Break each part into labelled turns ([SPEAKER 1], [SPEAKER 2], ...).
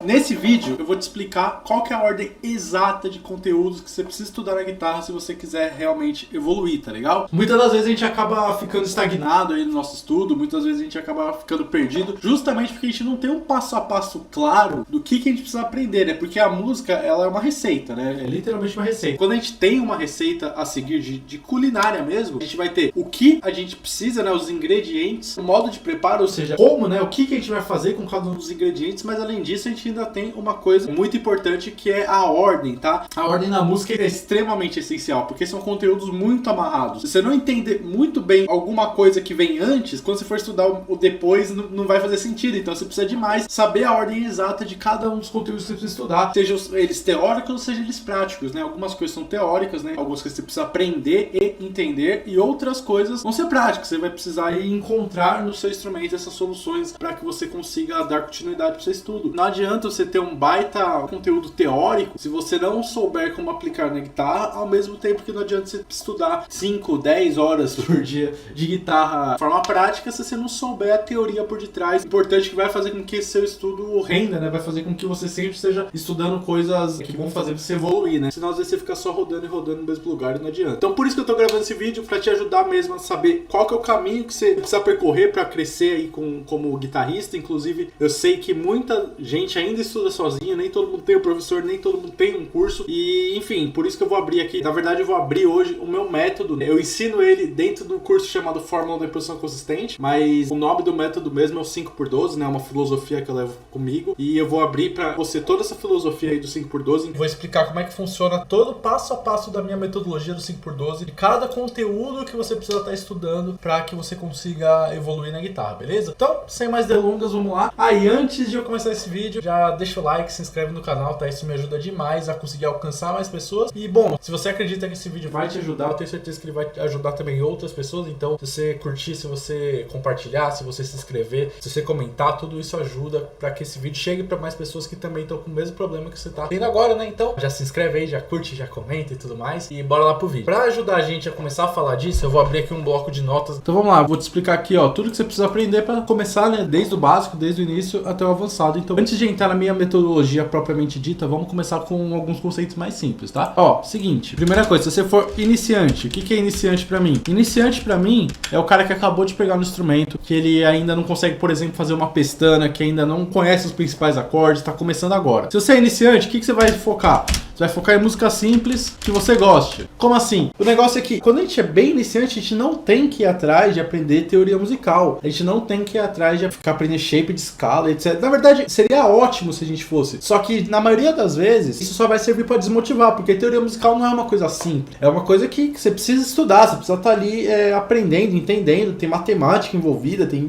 [SPEAKER 1] Nesse vídeo eu vou te explicar qual que é a ordem exata de conteúdos que você precisa estudar na guitarra se você quiser realmente evoluir, tá legal? Muitas das vezes a gente acaba ficando estagnado aí no nosso estudo, muitas vezes a gente acaba ficando perdido, justamente porque a gente não tem um passo a passo claro do que a gente precisa aprender, né? Porque a música, ela é uma receita, né? É literalmente uma receita. Quando a gente tem uma receita a seguir de culinária mesmo, a gente vai ter o que a gente precisa, né? Os ingredientes, o modo de preparo, ou seja, como, né? O que a gente vai fazer com cada um dos ingredientes, mas além disso a gente ainda tem uma coisa muito importante que é a ordem, tá? A ordem na música é extremamente essencial, porque são conteúdos muito amarrados. Se você não entender muito bem alguma coisa que vem antes, quando você for estudar o depois, não vai fazer sentido. Então você precisa demais saber a ordem exata de cada um dos conteúdos que você precisa estudar, sejam eles teóricos ou sejam eles práticos, né? Algumas coisas são teóricas, né? Algumas coisas você precisa aprender e entender, e outras coisas vão ser práticas. Você vai precisar aí encontrar no seu instrumento essas soluções para que você consiga dar continuidade para o seu estudo. Não adianta você ter um baita conteúdo teórico se você não souber como aplicar na guitarra, ao mesmo tempo que não adianta você estudar 5, 10 horas por dia de guitarra de forma prática se você não souber a teoria por detrás. Importante, que vai fazer com que seu estudo renda, né? Vai fazer com que você sempre esteja estudando coisas que vão fazer você evoluir, né? Senão às vezes você fica só rodando e rodando no mesmo lugar e não adianta. Então por isso que eu tô gravando esse vídeo, para te ajudar mesmo a saber qual que é o caminho que você precisa percorrer para crescer aí como guitarrista. Inclusive, eu sei que muita gente ainda estuda sozinha, nem todo mundo tem um professor, nem todo mundo tem um curso. E, enfim, por isso que eu vou abrir aqui. Na verdade, eu vou abrir hoje o meu método. Eu ensino ele dentro do curso chamado Fórmula da Imposição Consistente, mas o nome do método mesmo é o 5x12, né? Uma filosofia que eu levo comigo. E eu vou abrir para você toda essa filosofia aí do 5x12. Vou explicar como é que funciona todo o passo a passo da minha metodologia do 5x12, de cada conteúdo que você precisa estar estudando para que você consiga evoluir na guitarra, beleza? Então, sem mais delongas, vamos lá. E antes de eu começar esse vídeo, já deixa o like, se inscreve no canal, tá? Isso me ajuda demais a conseguir alcançar mais pessoas. E, bom, se você acredita que esse vídeo vai te ajudar, eu tenho certeza que ele vai ajudar também outras pessoas. Então, se você curtir, se você compartilhar, se você se inscrever, se você comentar, tudo isso ajuda para que esse vídeo chegue para mais pessoas que também estão com o mesmo problema que você tá tendo agora, né? Então, já se inscreve aí, já curte, já comenta e tudo mais. E bora lá pro vídeo. Para ajudar a gente a começar a falar disso, eu vou abrir aqui um bloco de notas. Então vamos lá, vou te explicar aqui, ó, tudo que você precisa aprender para começar, né? Desde o básico, desde o início até o avançado. Então, antes de entrar na minha metodologia propriamente dita, vamos começar com alguns conceitos mais simples, tá? Ó, seguinte, primeira coisa, se você for iniciante, o que é iniciante pra mim? Iniciante pra mim é o cara que acabou de pegar no instrumento, que ele ainda não consegue, por exemplo, fazer uma pestana, que ainda não conhece os principais acordes, tá começando agora. Se você é iniciante, o que você vai focar? Você vai focar em música simples que você goste. Como assim? O negócio é que quando a gente é bem iniciante, a gente não tem que ir atrás de aprender teoria musical. A gente não tem que ir atrás de ficar aprendendo shape de escala, etc. Na verdade, seria ótimo se a gente fosse. Só que, na maioria das vezes, isso só vai servir para desmotivar, porque teoria musical não é uma coisa simples. É uma coisa que você precisa estudar, você precisa estar ali aprendendo, entendendo. Tem matemática envolvida, tem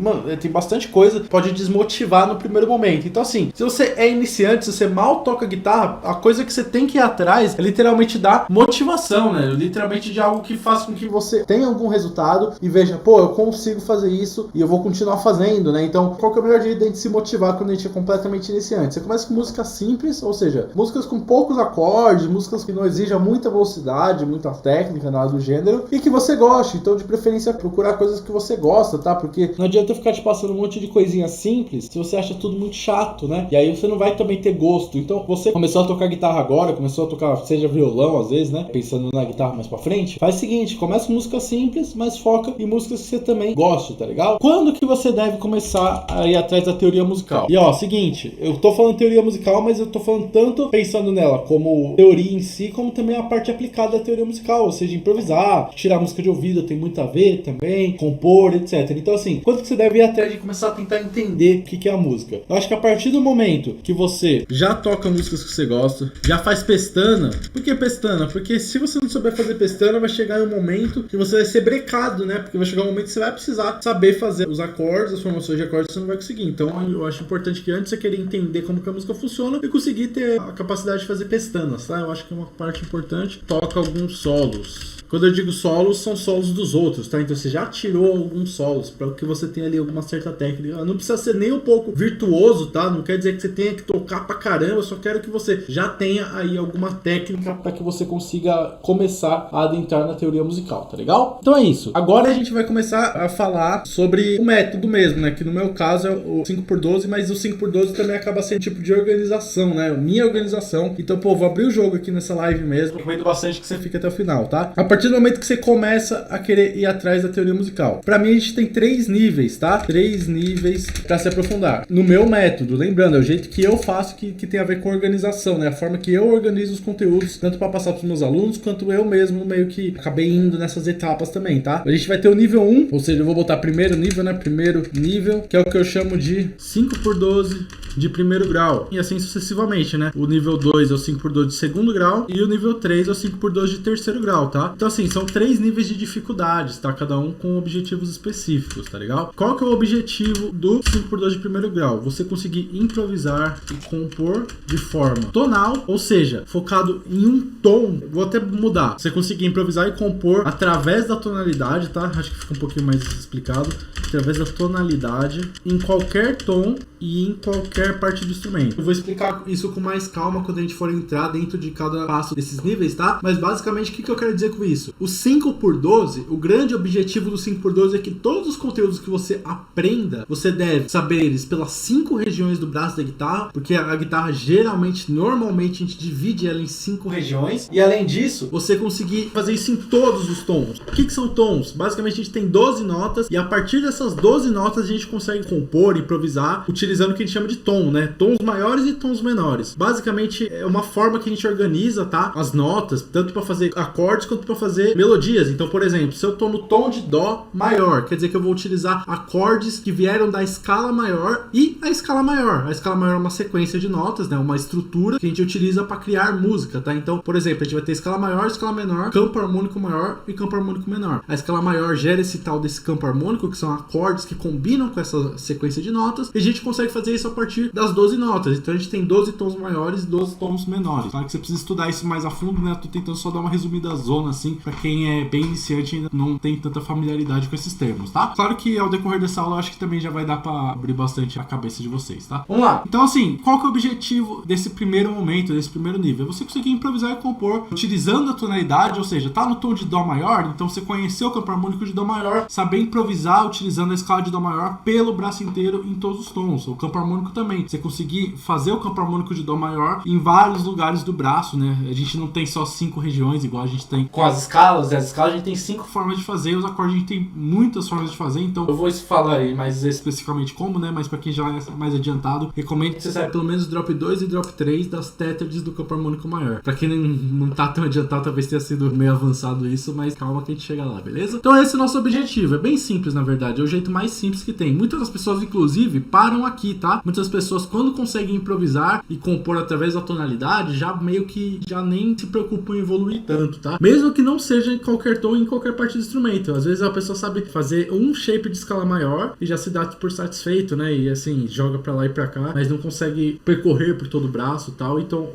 [SPEAKER 1] bastante coisa que pode desmotivar no primeiro momento. Então, assim, se você é iniciante, se você mal toca guitarra, a coisa que você tem que ir atrás é literalmente dar motivação, né? Literalmente de algo que faça com que você tenha algum resultado e veja, pô, eu consigo fazer isso e eu vou continuar fazendo, né? Então, qual que é o melhor jeito de a gente se motivar quando a gente é completamente iniciante? Você começa com música simples, ou seja, músicas com poucos acordes, músicas que não exijam muita velocidade, muita técnica, nada do gênero, e que você goste. Então, de preferência, procurar coisas que você gosta, tá? Porque não adianta ficar te passando um monte de coisinha simples se você acha tudo muito chato, né? E aí você não vai também ter gosto. Então, você começou a tocar guitarra agora, começou a tocar, seja violão às vezes, né? Pensando na guitarra mais pra frente, faz o seguinte, começa com música simples, mas foca em músicas que você também gosta, tá legal? Quando que você deve começar a ir atrás da teoria musical? E ó, seguinte, eu tô falando teoria musical, mas eu tô falando tanto pensando nela como teoria em si, como também a parte aplicada da teoria musical, ou seja, improvisar, tirar música de ouvido tem muito a ver também, compor, etc. Então assim, quando que você deve ir atrás de começar a tentar entender o que é a música? Eu acho que a partir do momento que você já toca músicas que você gosta, já faz pestana. Por que pestana? Porque se você não souber fazer pestana, vai chegar um momento que você vai ser brecado, né? Porque vai chegar um momento que você vai precisar saber fazer os acordes, as formações de acordes, você não vai conseguir. Então eu acho importante que antes você querer entender como que a música funciona e conseguir ter a capacidade de fazer pestanas, tá? Eu acho que é uma parte importante. Toca alguns solos. Quando eu digo solos, são solos dos outros, tá? Então você já tirou alguns solos para que você tenha ali alguma certa técnica. Não precisa ser nem um pouco virtuoso, tá? Não quer dizer que você tenha que tocar pra caramba, eu só quero que você já tenha aí alguma técnica para que você consiga começar a adentrar na teoria musical, tá legal? Então é isso. Agora a gente vai começar a falar sobre o método mesmo, né? Que no meu caso é o 5x12, mas o 5x12 também acaba sendo tipo de organização, né? Minha organização. Então, pô, vou abrir o jogo aqui nessa live mesmo. Recomendo bastante que você fique até o final, tá? A partir do momento que você começa a querer ir atrás da teoria musical. Pra mim, a gente tem 3 níveis, tá? 3 níveis pra se aprofundar. No meu método, lembrando, é o jeito que eu faço que tem a ver com organização, né? A forma que eu organizo os conteúdos, tanto pra passar pros meus alunos, quanto eu mesmo meio que acabei indo nessas etapas também, tá? A gente vai ter o nível 1, ou seja, eu vou botar primeiro nível, né? Primeiro nível, que é o que eu chamo de 5x12 de primeiro grau. E assim sucessivamente, né? O nível 2 é o 5x12 de segundo grau e o nível 3 é o 5x12 de terceiro grau, tá? Então assim, são 3 níveis de dificuldades, tá? Cada um com objetivos específicos, tá legal? Qual que é o objetivo do 5x12 de primeiro grau? Você conseguir improvisar e compor de forma tonal, ou seja, focado em um tom. Vou até mudar. Você conseguir improvisar e compor através da tonalidade, tá? Acho que fica um pouquinho mais explicado. Através da tonalidade, em qualquer tom e em qualquer parte do instrumento. Eu vou explicar isso com mais calma quando a gente for entrar dentro de cada passo desses níveis, tá? Mas basicamente, o que eu quero dizer com isso? O 5x12, o grande objetivo do 5x12 é que todos os conteúdos que você aprenda, você deve saber eles pelas 5 regiões do braço da guitarra, porque a guitarra geralmente, normalmente, a gente divide ela em 5 regiões. E além disso, você conseguir fazer isso em todos os tons. O que são tons? Basicamente, a gente tem 12 notas e a partir dessas 12 notas a gente consegue compor, improvisar, utilizando o que a gente chama de tom, né? Tons maiores e tons menores. Basicamente, é uma forma que a gente organiza, tá? As notas, tanto para fazer acordes quanto para fazer melodias. Então, por exemplo, se eu tô no tom de dó maior, quer dizer que eu vou utilizar acordes que vieram da escala maior e a escala maior. A escala maior é uma sequência de notas, né? Uma estrutura que a gente utiliza para criar música, tá? Então, por exemplo, a gente vai ter escala maior, escala menor, campo harmônico maior e campo harmônico menor. A escala maior gera esse tal desse campo harmônico, que são acordes que combinam com essa sequência de notas, e a gente consegue fazer isso a partir das 12 notas. Então a gente tem 12 tons maiores e 12 tons menores. Claro que você precisa estudar isso mais a fundo, né? Eu tô tentando só dar uma resumida zona, assim, pra quem é bem iniciante e ainda não tem tanta familiaridade com esses termos, tá? Claro que ao decorrer dessa aula, eu acho que também já vai dar pra abrir bastante a cabeça de vocês, tá? Vamos lá! Então, assim, qual que é o objetivo desse primeiro momento, desse primeiro nível? É você conseguir improvisar e compor utilizando a tonalidade, ou seja, tá no tom de dó maior, então você conheceu o campo harmônico de dó maior, saber improvisar utilizando a escala de dó maior pelo braço inteiro em todos os tons. O campo harmônico também. Você conseguir fazer o campo harmônico de dó maior em vários lugares do braço, né? A gente não tem só 5 regiões, igual a gente tem com as escalas. As escalas a gente tem 5 formas de fazer, os acordes a gente tem muitas formas de fazer, então eu vou falar aí mais especificamente como, né? Mas pra quem já é mais adiantado, recomendo que você saiba pelo menos drop 2 e drop 3 das tétrades do campo harmônico maior. Pra quem não tá tão adiantado, talvez tenha sido meio avançado isso, mas calma que a gente chega lá, beleza? Então esse é o nosso objetivo. É bem simples, na verdade. É o jeito mais simples que tem. Muitas das pessoas, inclusive, param aqui, tá? Muitas pessoas, quando conseguem improvisar e compor através da tonalidade, já meio que já nem se preocupam em evoluir tanto, tá? Mesmo que não seja em qualquer tom, em qualquer parte do instrumento. Às vezes a pessoa sabe fazer um shape de escala maior e já se dá por satisfeito, né? E assim, joga pra lá e pra cá, mas não consegue percorrer por todo o braço e tal. Então,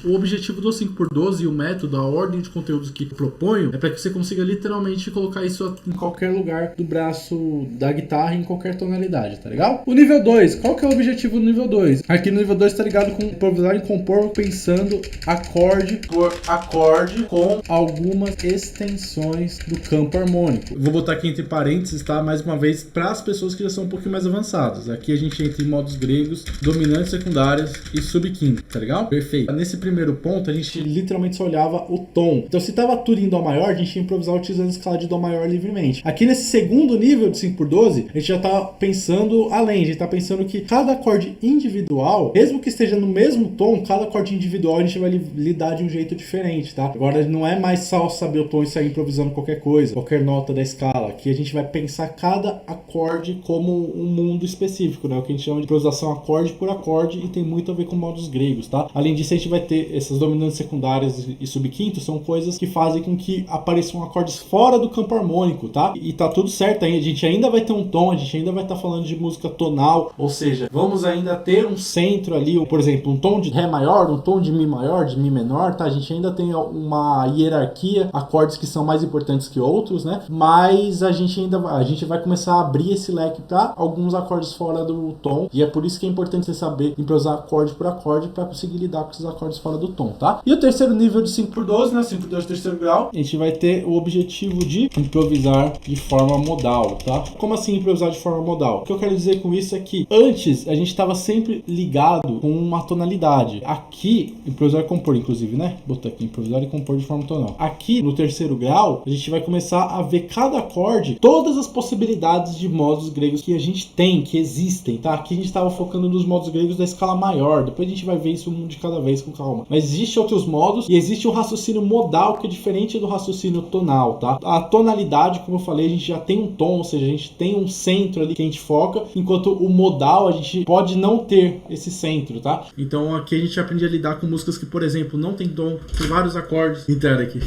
[SPEAKER 1] o objetivo do 5x12 e o método, a ordem de conteúdos que eu proponho, é para que você consiga literalmente colocar isso em qualquer lugar do braço da guitarra, em qualquer tonalidade, tá legal? O nível 2, qual que é o objetivo do nível 2? Aqui no nível 2 tá ligado com improvisar e compor pensando acorde por acorde com algumas extensões do campo harmônico. Eu vou botar aqui entre parênteses, tá? Mais uma vez, para as pessoas que já são um pouquinho mais avançadas. Aqui a gente entra em modos gregos, dominantes secundárias e subquinto, tá legal? Perfeito. Nesse primeiro ponto, a gente literalmente só olhava o tom. Então, se tava tudo em dó maior, a gente ia improvisar utilizando a escala de dó maior livremente. Aqui nesse segundo nível de 5x12, a gente já tá pensando além, a gente tá pensando que cada acorde individual, mesmo que esteja no mesmo tom, cada acorde individual a gente vai lidar de um jeito diferente, tá? Agora não é mais só saber o tom e sair improvisando qualquer coisa, qualquer nota da escala. Aqui a gente vai pensar cada acorde como um mundo específico, né? O que a gente chama de improvisação acorde por acorde e tem muito a ver com modos gregos, tá? Além disso, a gente vai ter essas dominantes secundárias e subquintos, são coisas que fazem com que apareçam acordes fora do campo harmônico, tá? E tá tudo certo aí, a gente ainda vai ter um tom, a gente ainda vai estar falando de música tonal, ou seja, vamos ainda ter um centro ali, por exemplo, um tom de Ré maior, um tom de Mi maior, de Mi menor, tá? A gente ainda tem uma hierarquia, acordes que são mais importantes que outros, né? Mas a gente vai começar a abrir esse leque para alguns acordes fora do tom, e é por isso que é importante você saber improvisar acorde por acorde para conseguir lidar com esses acordes fora do tom, tá? E o terceiro nível de 5x12, né? 5x12 terceiro grau, a gente vai ter o objetivo de improvisar de forma modal, tá? Como assim improvisar de forma modal? O que eu quero dizer com isso é que antes a gente estava sempre ligado com uma tonalidade. Aqui, improvisar e compor, inclusive, né? Botar aqui, improvisar e compor de forma tonal. Aqui, no terceiro grau, a gente vai começar a ver cada acorde, todas as possibilidades de modos gregos que a gente tem, que existem, tá? Aqui a gente estava focando nos modos gregos da escala maior, depois a gente vai ver isso um de cada vez com calma. Mas existem outros modos e existe um raciocínio modal que é diferente do raciocínio tonal, tá? A tonalidade, como eu falei, a gente já tem um tom, ou seja, a gente tem um centro ali que a gente foca, enquanto o modal a gente pode não ter esse centro, tá? Então aqui a gente aprende a lidar com músicas que, por exemplo, não tem tom, tem vários acordes, entendo aqui,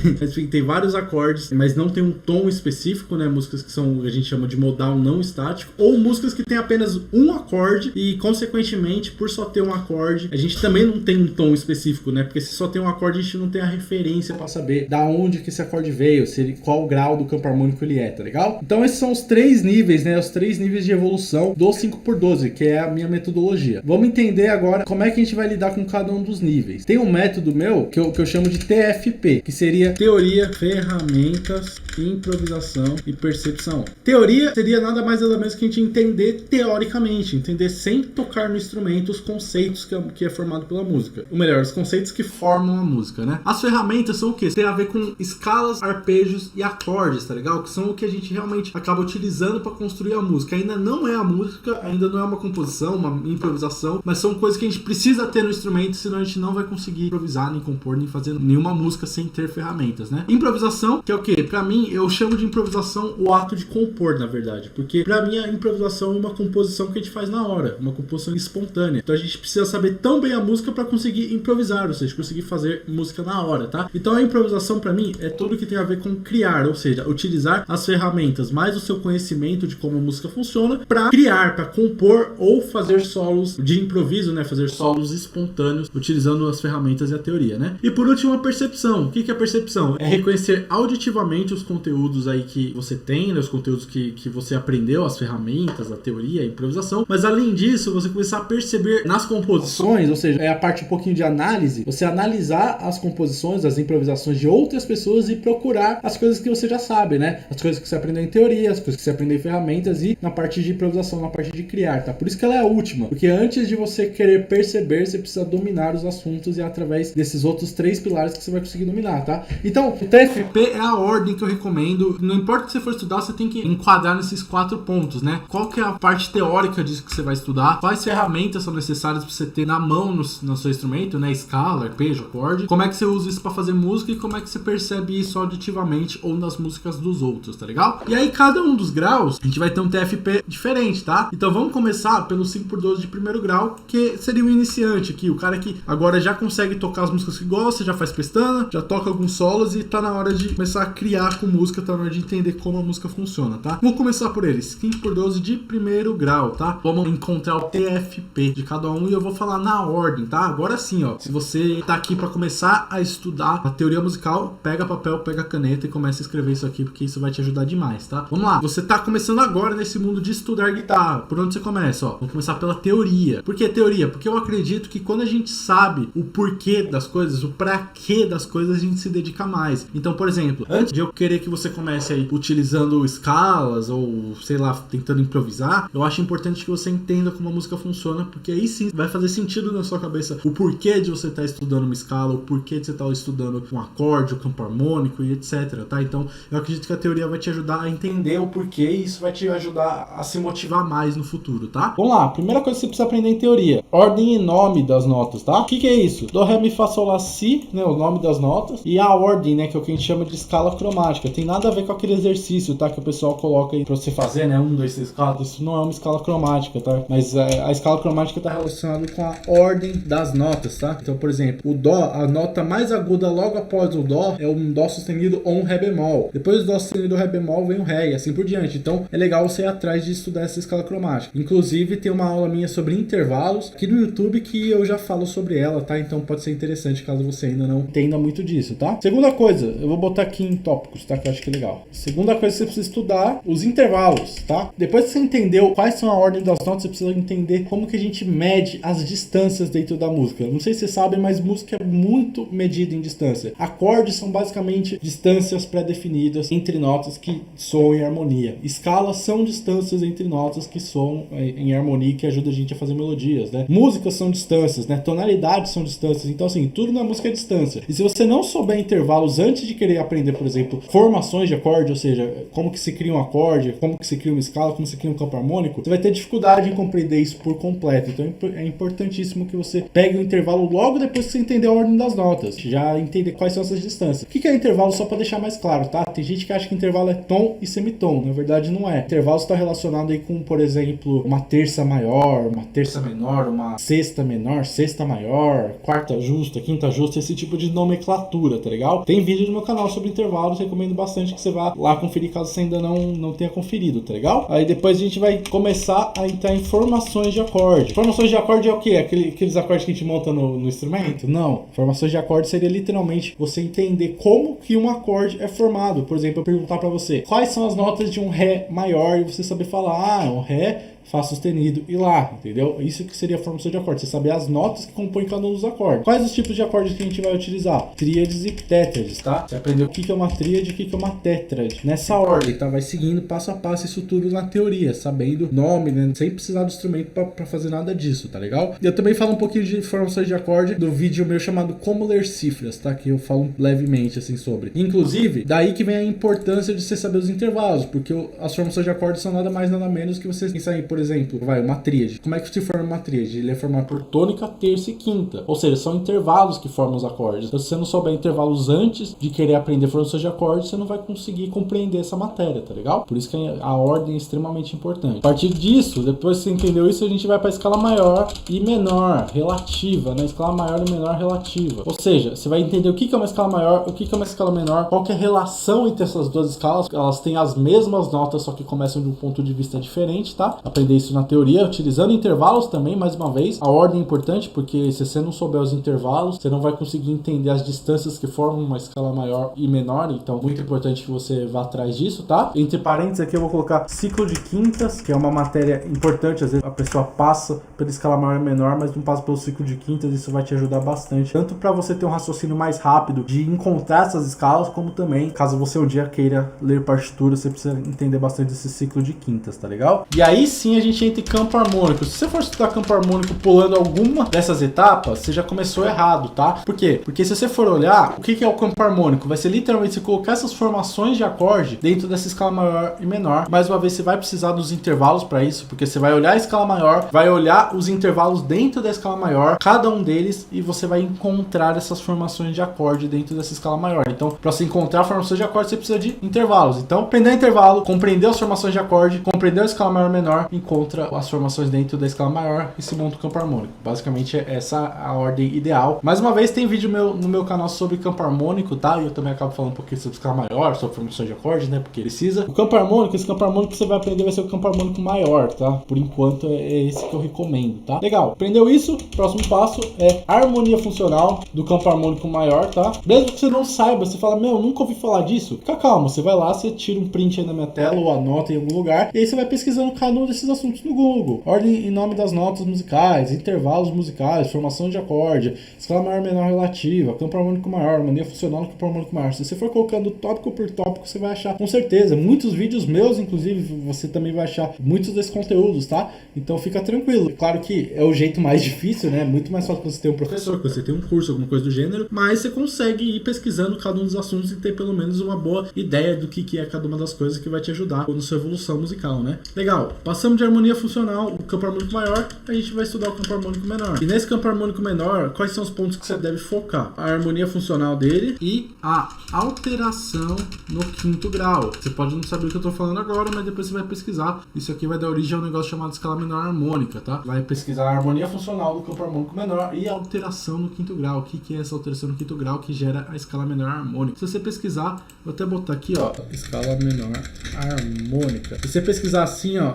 [SPEAKER 1] tem vários acordes, mas não tem um tom específico, né? Músicas que são, a gente chama de modal não estático, ou músicas que tem apenas um acorde e, consequentemente, por só ter um acorde, a gente também não tem um tom específico, né? Porque se só tem um acorde, a gente não tem a referência para saber da onde que esse acorde veio, qual grau do campo harmônico ele é, tá legal? Então esses são os três níveis, né? Os três níveis de evolução do 5x12, que é a minha metodologia. Vamos entender agora como é que a gente vai lidar com cada um dos níveis. Tem um método meu que eu chamo de TFP, que seria Teoria, Ferramentas, Improvisação e Percepção. Teoria seria nada mais nada menos que a gente entender teoricamente, entender sem tocar no instrumento os conceitos que é formado pela música. Ou melhor, os conceitos que formam a música, né? As ferramentas são o quê? Tem a ver com escalas, arpejos e acordes, tá legal? Que são o que a gente realmente acaba utilizando para construir a música. Ainda não é a música, ainda não é uma composição, uma improvisação, mas são coisas que a gente precisa ter no instrumento, senão a gente não vai conseguir improvisar, nem compor, nem fazer nenhuma música sem ter ferramentas, né? Improvisação, que é o quê? Pra mim, eu chamo de improvisação o ato de compor, na verdade, porque pra mim a improvisação é uma composição que a gente faz na hora, uma composição espontânea. Então a gente precisa saber tão bem a música para conseguir improvisar, ou seja, conseguir fazer música na hora, tá? Então a improvisação pra mim é tudo que tem a ver com criar, ou seja, utilizar as ferramentas mais o seu conhecimento de como a música funciona para criar, para compor ou fazer solos de improviso, né? Fazer solos espontâneos utilizando as ferramentas e a teoria, né? E por último, a percepção. O que é a percepção? É reconhecer auditivamente os conteúdos aí que você tem, né? Os conteúdos que você aprendeu, as ferramentas, a teoria, a improvisação, mas além disso, você começar a perceber nas composições, ou seja, é a parte um pouquinho de análise, você analisar as composições, as improvisações de outras pessoas e procurar as coisas que você já sabe, né? As coisas que você aprendeu em teoria, as coisas que você aprendeu em ferramentas e na parte de improvisação, na parte de criar, tá? Por isso que ela é a última, porque antes de você querer perceber, você precisa dominar os assuntos e é através desses outros três pilares que você vai conseguir dominar, tá? Então, o TFP é a ordem que eu recomendo. Não importa o que você for estudar, você tem que enquadrar nesses 4 pontos, né? Qual que é a parte teórica disso que você vai estudar? Quais ferramentas são necessárias para você ter na mão no seu instrumento, né? Escala, arpejo, acorde. Como é que você usa isso para fazer música e como é que você percebe isso auditivamente ou nas músicas dos outros, tá legal? E aí, cada um dos graus, a gente vai ter um TFP diferente, tá? Então, vamos começar pelo 5x12 de primeiro grau, que seria o iniciante aqui, o cara que agora já consegue tocar as músicas que gosta, já faz pestana, já toca alguns solos e tá na hora de começar a criar com música, tá na hora de entender como a música funciona, tá? Vamos começar por eles, 5x12 de primeiro grau, tá? Vamos encontrar o TFP de cada um e eu vou falar na ordem, tá? Agora sim, ó, se você tá aqui pra começar a estudar a teoria musical, pega papel, pega caneta e começa a escrever isso aqui, porque isso vai te ajudar demais, tá? Vamos lá, você tá começando agora nesse mundo de estudar guitarra, por onde você começa, ó? Vamos começar pela teoria. Por que teoria? Porque eu acredito que quando a gente sabe o porquê das coisas, o pra quê das coisas, a gente se dedica mais. Então, por exemplo, antes de eu querer que você comece aí utilizando escalas ou, sei lá, tentando improvisar, eu acho importante que você entenda como a música funciona, porque aí sim vai fazer sentido na sua cabeça o porquê de você estar estudando uma escala, o porquê de você estar estudando um acorde, o campo harmônico e etc, tá? Então, eu acredito que a teoria vai te ajudar a entender o porquê e isso vai te ajudar a se motivar mais no futuro, tá? Vamos lá, primeira coisa que você precisa aprender em teoria, ordem e nome das notas, tá? O que é isso? Do, ré, mi, fá, sol, lá, si, né? O nome das notas e a ordem, né? Que é o que a gente chama de escala cromática. Tem nada a ver com aquele exercício, tá? Que o pessoal coloca aí pra você fazer, né? 1, 2, 3, 4. Isso não é uma escala cromática, tá? Mas a escala cromática tá relacionada com a ordem das notas, tá? Então, por exemplo, o dó, a nota mais aguda logo após o dó é um dó sustenido ou um ré bemol. Depois do dó sustenido ou ré bemol vem o ré e assim por diante. Então, é legal você ir atrás de estudar essa escala cromática. Inclusive, tem uma aula minha sobre intervalos aqui no YouTube que eu já falo sobre ela, tá? Então, pode ser interessante caso você ainda não entenda muito disso, tá? Segunda coisa, eu vou botar aqui em tópicos, tá? Que eu acho que é legal. Segunda coisa, você precisa estudar os intervalos, tá? Depois que você entendeu quais são a ordem das notas, você precisa entender como que a gente mede mede as distâncias dentro da música. Não sei se vocês sabem, mas música é muito medida em distância. Acordes são basicamente distâncias pré-definidas entre notas que soam em harmonia. Escalas são distâncias entre notas que soam em harmonia e que ajudam a gente a fazer melodias, né? Músicas são distâncias, né? Tonalidades são distâncias. Então, assim, tudo na música é distância. E se você não souber intervalos antes de querer aprender, por exemplo, formações de acorde, ou seja, como que se cria um acorde, como que se cria uma escala, como se cria um campo harmônico, você vai ter dificuldade em compreender isso por completo. Então é importantíssimo que você pegue o intervalo logo depois que você entender a ordem das notas, já entender quais são essas distâncias. O que é intervalo, só para deixar mais claro, tá? Tem gente que acha que intervalo é tom e semitom, na verdade não é. Intervalo está relacionado aí com, por exemplo, uma terça maior, uma terça menor, uma sexta menor, sexta maior, quarta justa, quinta justa, esse tipo de nomenclatura, tá legal? Tem vídeo no meu canal sobre intervalos, recomendo bastante que você vá lá conferir caso você ainda não tenha conferido, tá legal? Aí depois a gente vai começar a entrar em formações de acorde. Formações de acorde é o quê? Aqueles acordes que a gente monta no instrumento? Não. Formações de acorde seria literalmente você entender como que um acorde é formado. Por exemplo, eu perguntar pra você quais são as notas de um Ré maior e você saber falar, um Ré, Fá sustenido e Lá, entendeu? Isso que seria a formação de acorde, você saber as notas que compõem cada um dos acordes. Quais os tipos de acordes que a gente vai utilizar? Tríades e tétrades, tá? Você aprendeu o que é uma tríade e o que é uma tétrade. Nessa ordem, tá? Vai seguindo passo a passo isso tudo na teoria, sabendo nome, né? Sem precisar do instrumento pra fazer nada disso, tá legal? E eu também falo um pouquinho de formações de acorde do vídeo meu chamado Como Ler Cifras, tá? Que eu falo levemente, assim, sobre. Inclusive, daí que vem a importância de você saber os intervalos, porque as formações de acordes são nada mais, nada menos que você pensar em, por exemplo, uma tríade. Como é que se forma uma tríade? Ele é formado por tônica, terça e quinta. Ou seja, são intervalos que formam os acordes. Então, se você não souber intervalos antes de querer aprender formações de acordes, você não vai conseguir compreender essa matéria, tá legal? Por isso que a ordem é extremamente importante. A partir disso, depois que você entendeu isso, a gente vai para a escala maior e menor, relativa, né? Escala maior e menor relativa. Ou seja, você vai entender o que é uma escala maior, o que é uma escala menor, qual que é a relação entre essas duas escalas. Elas têm as mesmas notas, só que começam de um ponto de vista diferente, tá? Aprender isso na teoria, utilizando intervalos também, mais uma vez. A ordem é importante, porque se você não souber os intervalos, você não vai conseguir entender as distâncias que formam uma escala maior e menor. Então, muito importante que você vá atrás disso, tá? Entre parênteses aqui eu vou colocar ciclo de quintas, que é uma matéria importante. Às vezes a pessoa passa pela escala maior e menor, mas não passa pelo ciclo de quintas. Isso vai te ajudar bastante, tanto para você ter um raciocínio mais rápido de encontrar essas escalas, como também, caso você um dia queira ler partitura, você precisa entender bastante esse ciclo de quintas, tá legal? E aí sim a gente entra em campo harmônico. Se você for estudar campo harmônico pulando alguma dessas etapas, você já começou errado, tá? Por quê? Porque se você for olhar, o que é o campo harmônico? Vai ser literalmente você colocar essas formações de acorde dentro dessa escala maior e menor. Mais uma vez, você vai precisar dos intervalos para isso, porque você vai olhar a escala maior, vai olhar os intervalos dentro da escala maior, cada um deles, e você vai encontrar essas formações de acorde dentro dessa escala maior. Então, para você encontrar formações de acorde, você precisa de intervalos. Então, aprender intervalo, compreender as formações de acorde, compreender a escala maior e menor, encontra as formações dentro da escala maior e se monta o campo harmônico. Basicamente, essa é a ordem ideal. Mais uma vez, tem vídeo no meu canal sobre campo harmônico, tá? E eu também acabo falando um pouquinho sobre escala maior, sobre formações de acordes, né? Porque precisa. O campo harmônico, esse campo harmônico que você vai aprender vai ser o campo harmônico maior, tá? Por enquanto, é esse que eu recomendo, tá? Legal. Aprendeu isso? Próximo passo é harmonia funcional do campo harmônico maior, tá? Mesmo que você não saiba, você fala, meu, nunca ouvi falar disso. Fica calmo, você vai lá, você tira um print aí na minha tela ou anota em algum lugar, e aí você vai pesquisando cada um desses assuntos no Google. Ordem e nome das notas musicais, intervalos musicais, formação de acorde, escala maior e menor relativa, campo harmônico maior, harmonia funcional do campo harmônico maior. Se você for colocando tópico por tópico, você vai achar com certeza. Muitos vídeos meus, inclusive, você também vai achar muitos desses conteúdos, tá? Então fica tranquilo. Claro que é o jeito mais difícil, né? Muito mais fácil que você ter um professor, que você tem um curso, alguma coisa do gênero, mas você consegue ir pesquisando cada um dos assuntos e ter pelo menos uma boa ideia do que é cada uma das coisas que vai te ajudar na sua evolução musical, né? Legal. Passamos de harmonia funcional, o campo harmônico maior, a gente vai estudar o campo harmônico menor. E nesse campo harmônico menor, quais são os pontos que você deve focar? A harmonia funcional dele e a alteração no quinto grau. Você pode não saber o que eu estou falando agora, mas depois você vai pesquisar. Isso aqui vai dar origem a um negócio chamado escala menor harmônica, tá? Vai pesquisar a harmonia funcional do campo harmônico menor e a alteração no quinto grau. O que é essa alteração no quinto grau que gera a escala menor harmônica? Se você pesquisar, vou até botar aqui, ó, escala menor harmônica. Se você pesquisar assim, ó,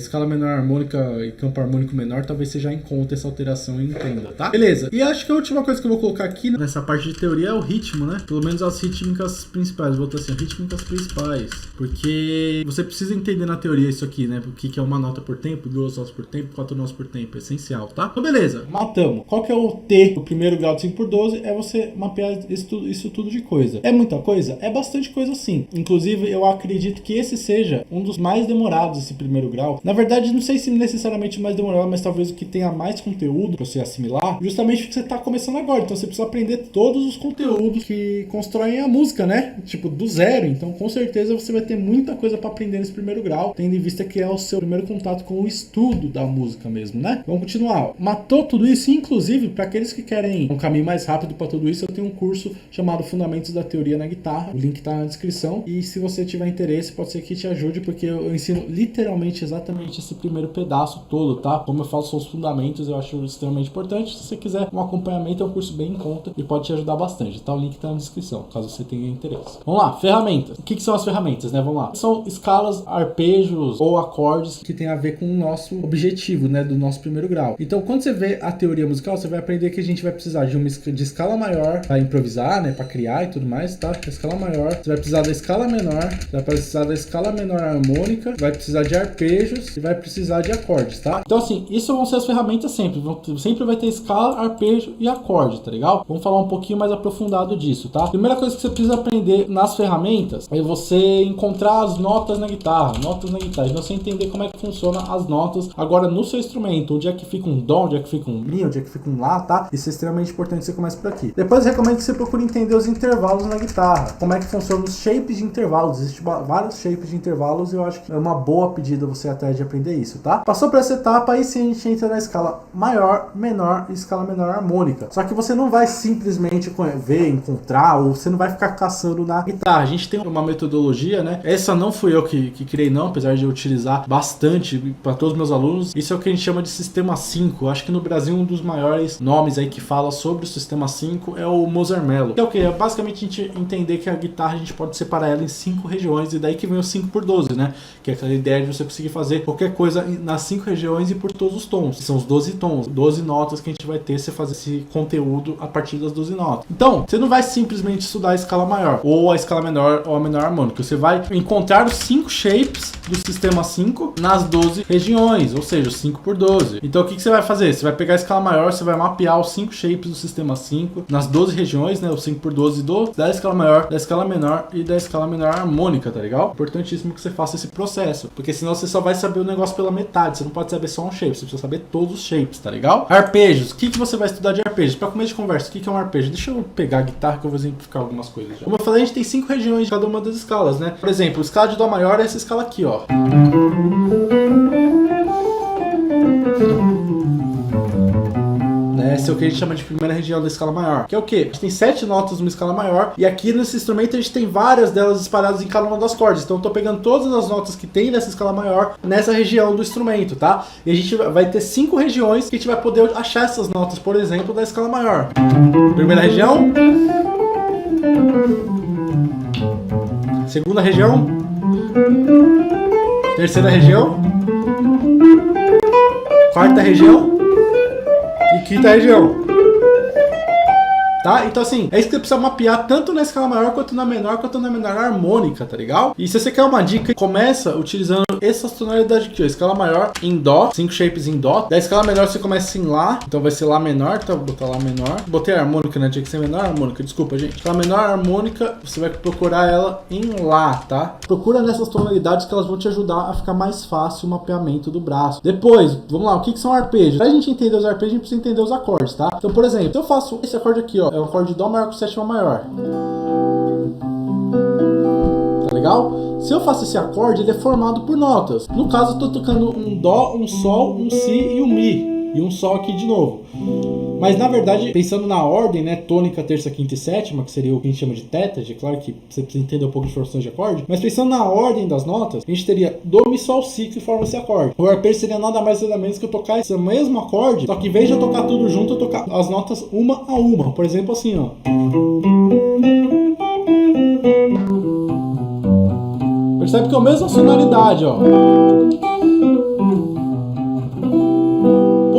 [SPEAKER 1] escala menor harmônica e campo harmônico menor, talvez você já encontre essa alteração e entenda, tá? Beleza. E acho que a última coisa que eu vou colocar aqui nessa parte de teoria é o ritmo, né? Pelo menos as rítmicas principais. Vou botar assim, rítmicas principais. Porque você precisa entender na teoria isso aqui, né? O que é uma nota por tempo, 2 notas por tempo, 4 notas por tempo. É essencial, tá? Então, beleza. Matamos. Qual que é o T do primeiro grau de 5/12? É você mapear isso tudo de coisa. É muita coisa? É bastante coisa sim. Inclusive, eu acredito que esse seja um dos mais demorados, esse primeiro grau. Na verdade, não sei se necessariamente o mais demorado, mas talvez o que tenha mais conteúdo para você assimilar, justamente porque você está começando agora. Então, você precisa aprender todos os conteúdos que constroem a música, né? Tipo, do zero. Então, com certeza, você vai ter muita coisa para aprender nesse primeiro grau, tendo em vista que é o seu primeiro contato com o estudo da música mesmo, né? Vamos continuar. Matou tudo isso, inclusive, para aqueles que querem um caminho mais rápido para tudo isso, eu tenho um curso chamado Fundamentos da Teoria na Guitarra. O link tá na descrição. E se você tiver interesse, pode ser que te ajude, porque eu ensino literalmente exatamente esse primeiro pedaço todo, tá? Como eu falo, são os fundamentos, eu acho extremamente importante. Se você quiser um acompanhamento, é um curso bem em conta e pode te ajudar bastante, tá? O link tá na descrição, caso você tenha interesse. Vamos lá, ferramentas. O que são as ferramentas, né? Vamos lá. São escalas, arpejos ou acordes que tem a ver com o nosso objetivo, né? Do nosso primeiro grau. Então, quando você vê a teoria musical, você vai aprender que a gente vai precisar de escala maior para improvisar, né? Para criar e tudo mais, tá? Escala maior. Você vai precisar da escala menor, você vai precisar da escala menor harmônica, vai precisar de arpejos e vai precisar de acordes, tá? Então, assim, isso vão ser as ferramentas sempre. Sempre vai ter escala, arpejo e acorde, tá legal? Vamos falar um pouquinho mais aprofundado disso, tá? Primeira coisa que você precisa aprender nas ferramentas é você encontrar as notas na guitarra. Notas na guitarra. E você entender como é que funciona as notas agora no seu instrumento. Onde é que fica um dó, onde é que fica um mi, onde é que fica um lá, tá? Isso é extremamente importante que você comece por aqui. Depois eu recomendo que você procure entender os intervalos na guitarra. Como é que funcionam os shapes de intervalos. Existem vários shapes de intervalos e eu acho que é uma boa pedida você até de aprender isso, tá? Passou por essa etapa, aí sim a gente entra na escala maior, menor e escala menor harmônica. Só que você não vai simplesmente ver, encontrar, ou você não vai ficar caçando na guitarra. A gente tem uma metodologia, né? Essa não fui eu que criei não, apesar de eu utilizar bastante para todos os meus alunos. Isso é o que a gente chama de Sistema 5. Eu acho que no Brasil um dos maiores nomes aí que fala sobre o Sistema 5 é o Mozart Mello. Que é o que? É basicamente a gente entender que a guitarra a gente pode separar ela em 5 regiões e daí que vem o 5/12, né? Que é aquela ideia de você conseguir fazer qualquer coisa nas 5 regiões e por todos os tons. São os 12 tons, 12 notas que a gente vai ter se fazer esse conteúdo a partir das 12 notas. Então, você não vai simplesmente estudar a escala maior, ou a escala menor, ou a menor harmônica. Você vai encontrar os 5 shapes do Sistema 5 nas 12 regiões, ou seja, 5/12. Então, o que você vai fazer? Você vai pegar a escala maior, você vai mapear os 5 shapes do Sistema 5 nas 12 regiões, né? O 5/12 da escala maior, da escala menor e da escala menor harmônica, tá legal? Importantíssimo que você faça esse processo, porque senão você só vai saber o negócio pela metade, você não pode saber só um shape, você precisa saber todos os shapes, tá legal? Arpejos, o que você vai estudar de arpejos? Para começo de conversa, o que é um arpejo? Deixa eu pegar a guitarra que eu vou exemplificar algumas coisas já. Como eu falei, a gente tem 5 regiões de cada uma das escalas, né? Por exemplo, a escala de Dó maior é essa escala aqui, ó. Essa é o que a gente chama de primeira região da escala maior. Que é o quê? A gente tem 7 notas numa escala maior. E aqui nesse instrumento a gente tem várias delas espalhadas em cada uma das cordas. Então eu tô pegando todas as notas que tem nessa escala maior nessa região do instrumento, tá? E a gente vai ter 5 regiões que a gente vai poder achar essas notas, por exemplo, da escala maior. Primeira região. Segunda região. Terceira região. Quarta região. E quinta região. Tá? Então assim, é isso que você precisa mapear tanto na escala maior quanto na menor harmônica, tá legal? E se você quer uma dica, começa utilizando essas tonalidades aqui, ó. Escala maior em Dó, 5 shapes em Dó. Da escala menor você começa em Lá, então vai ser Lá menor, então vou botar Lá menor. Botei a harmônica, né? Tinha que ser menor harmônica, desculpa, gente. Lá menor harmônica, você vai procurar ela em Lá, tá? Procura nessas tonalidades que elas vão te ajudar a ficar mais fácil o mapeamento do braço. Depois, vamos lá, o que são arpejos? Pra gente entender os arpejos, a gente precisa entender os acordes, tá? Então, por exemplo, se eu faço esse acorde aqui, ó, é um acorde de Dó maior com sétima maior. Tá legal? Se eu faço esse acorde, ele é formado por notas. No caso, eu tô tocando um Dó, um Sol, um Si e um Mi. E um Sol aqui de novo. Mas na verdade, pensando na ordem, né, tônica, terça, quinta e sétima, que seria o que a gente chama de tétrade, claro que você precisa entender um pouco de formações de acorde, mas pensando na ordem das notas, a gente teria Dó, Mi, Sol, Si que forma esse acorde. O arpejo seria nada mais nada menos que eu tocar esse mesmo acorde, só que em vez de eu tocar tudo junto, eu tocar as notas uma a uma. Por exemplo, assim, ó. Percebe que é a mesma sonoridade, ó.